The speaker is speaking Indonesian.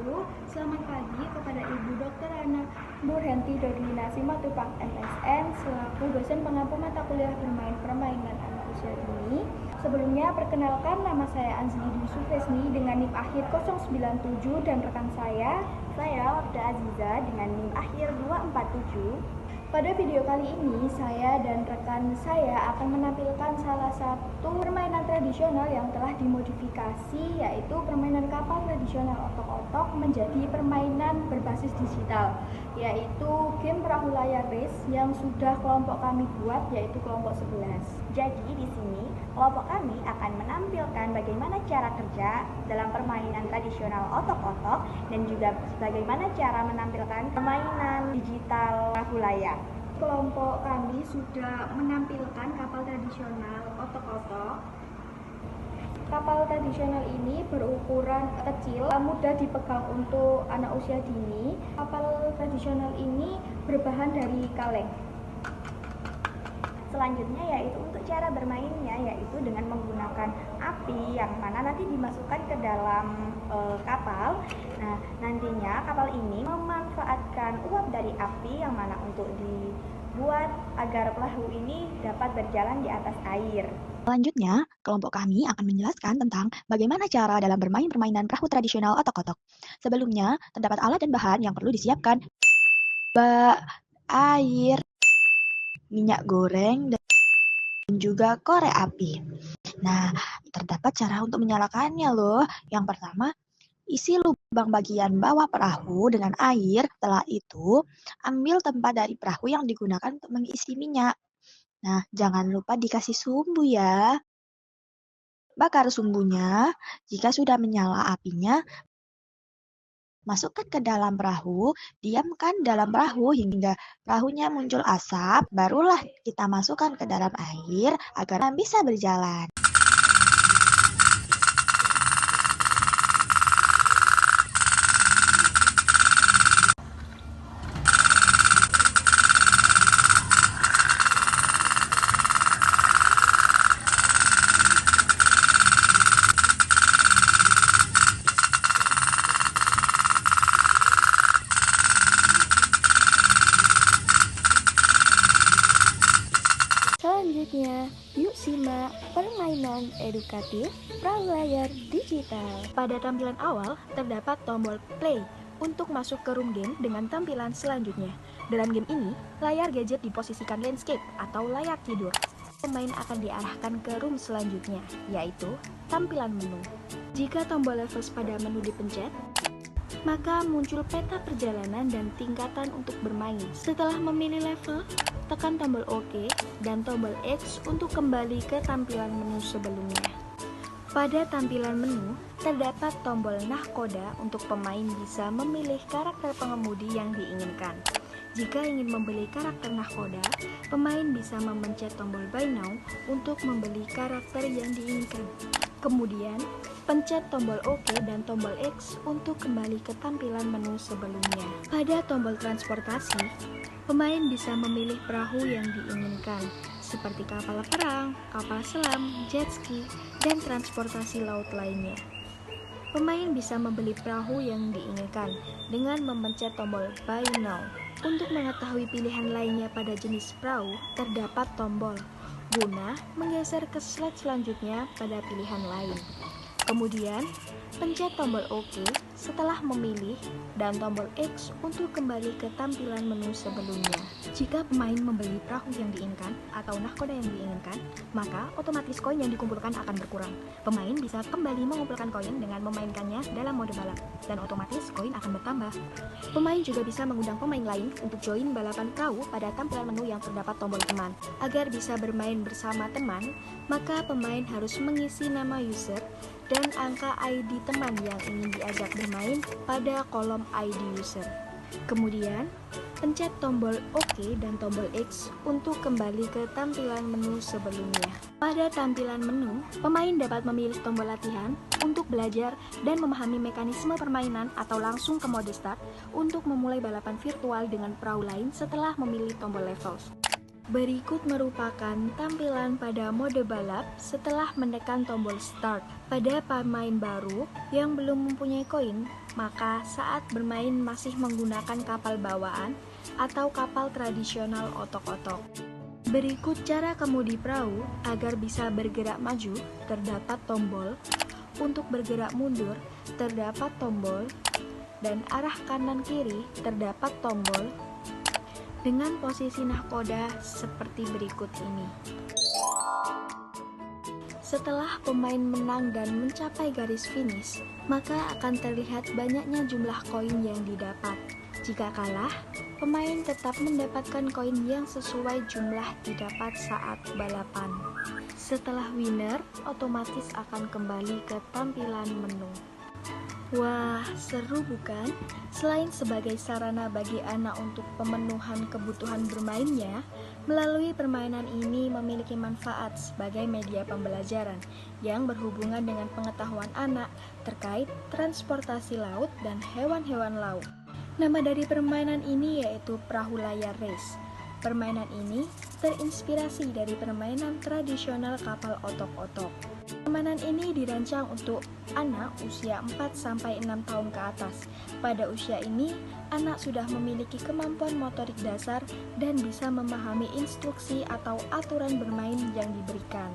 wabarakatuh. Selamat pagi kepada Ibu Dr. Ana Nurhenti Dorlina Simatupang MSN selaku dosen pengampu mata kuliah bermain permainan anak usia dini. Sebelumnya perkenalkan, nama saya Anzli Dwi Sufresni dengan NIM akhir 097 dan rekan saya Wafda Aziza dengan NIM akhir 247. Pada video kali ini, saya dan rekan saya akan menampilkan salah satu permainan tradisional yang telah dimodifikasi, yaitu permainan kapal tradisional otok-otok menjadi permainan berbasis digital, yaitu game perahu layar race yang sudah kelompok kami buat, yaitu kelompok 11. Jadi di sini kelompok kami akan menampilkan bagaimana cara kerja dalam permainan tradisional otok-otok dan juga bagaimana cara menampilkan permainan digital perahu layar. Kelompok kami sudah menampilkan kapal tradisional otok-otok. Kapal tradisional ini berukuran kecil, mudah dipegang untuk anak usia dini. Kapal tradisional ini berbahan dari kaleng. Selanjutnya yaitu untuk cara bermainnya, yaitu dengan menggunakan api yang mana nanti dimasukkan ke dalam kapal. Nah, nantinya kapal ini memanfaatkan uap dari api yang mana untuk dibuat agar perahu ini dapat berjalan di atas air. Selanjutnya, kelompok kami akan menjelaskan tentang bagaimana cara dalam bermain permainan perahu tradisional otok-otok. Sebelumnya, terdapat alat dan bahan yang perlu disiapkan: air, minyak goreng, dan juga korek api. Nah, terdapat cara untuk menyalakannya loh. Yang pertama, isi lubang bagian bawah perahu dengan air. Setelah itu, ambil tempat dari perahu yang digunakan untuk mengisi minyak. Nah, jangan lupa dikasih sumbu ya. Bakar sumbunya. Jika sudah menyala apinya, masukkan ke dalam perahu, diamkan dalam perahu hingga perahunya muncul asap, barulah kita masukkan ke dalam air agar bisa berjalan. Selanjutnya, yuk simak permainan edukatif perahu layar digital. Pada tampilan awal, terdapat tombol play untuk masuk ke room game dengan tampilan selanjutnya. Dalam game ini, layar gadget diposisikan landscape atau layar tidur. Pemain akan diarahkan ke room selanjutnya, yaitu tampilan menu. Jika tombol levels pada menu dipencet, maka muncul peta perjalanan dan tingkatan untuk bermain. Setelah memilih level, tekan tombol OK dan tombol X untuk kembali ke tampilan menu sebelumnya. Pada tampilan menu, terdapat tombol nahkoda untuk pemain bisa memilih karakter pengemudi yang diinginkan. Jika ingin membeli karakter nahkoda, pemain bisa memencet tombol Buy Now untuk membeli karakter yang diinginkan. Kemudian, pencet tombol OK dan tombol X untuk kembali ke tampilan menu sebelumnya. Pada tombol transportasi, pemain bisa memilih perahu yang diinginkan, seperti kapal perang, kapal selam, jet ski, dan transportasi laut lainnya. Pemain bisa membeli perahu yang diinginkan dengan memencet tombol Buy Now. Untuk mengetahui pilihan lainnya pada jenis perahu, terdapat tombol guna menggeser ke slide selanjutnya pada pilihan lain. Kemudian, pencet tombol OK setelah memilih dan tombol X untuk kembali ke tampilan menu sebelumnya. Jika pemain membeli perahu yang diinginkan atau nahkoda yang diinginkan, maka otomatis koin yang dikumpulkan akan berkurang. Pemain bisa kembali mengumpulkan koin dengan memainkannya dalam mode balap, dan otomatis koin akan bertambah. Pemain juga bisa mengundang pemain lain untuk join balapan perahu pada tampilan menu yang terdapat tombol teman. Agar bisa bermain bersama teman, maka pemain harus mengisi nama user dan angka ID teman yang ingin diajak bermain pada kolom ID user. Kemudian, pencet tombol OK dan tombol X untuk kembali ke tampilan menu sebelumnya. Pada tampilan menu, pemain dapat memilih tombol latihan untuk belajar dan memahami mekanisme permainan atau langsung ke mode start untuk memulai balapan virtual dengan perahu lain setelah memilih tombol levels. Berikut merupakan tampilan pada mode balap setelah menekan tombol start. Pada pemain baru yang belum mempunyai koin, maka saat bermain masih menggunakan kapal bawaan atau kapal tradisional otok-otok. Berikut cara kemudi perahu agar bisa bergerak maju, terdapat tombol. Untuk bergerak mundur, terdapat tombol. Dan arah kanan kiri, terdapat tombol. Dengan posisi nahkoda seperti berikut ini. Setelah pemain menang dan mencapai garis finish, maka akan terlihat banyaknya jumlah koin yang didapat. Jika kalah, pemain tetap mendapatkan koin yang sesuai jumlah didapat saat balapan. Setelah winner, otomatis akan kembali ke tampilan menu. Wah, seru bukan? Selain sebagai sarana bagi anak untuk pemenuhan kebutuhan bermainnya, melalui permainan ini memiliki manfaat sebagai media pembelajaran yang berhubungan dengan pengetahuan anak terkait transportasi laut dan hewan-hewan laut. Nama dari permainan ini yaitu Perahu Layar Race. Permainan ini terinspirasi dari permainan tradisional kapal otok-otok. Permainan ini dirancang untuk anak usia 4-6 tahun ke atas. Pada usia ini, anak sudah memiliki kemampuan motorik dasar dan bisa memahami instruksi atau aturan bermain yang diberikan.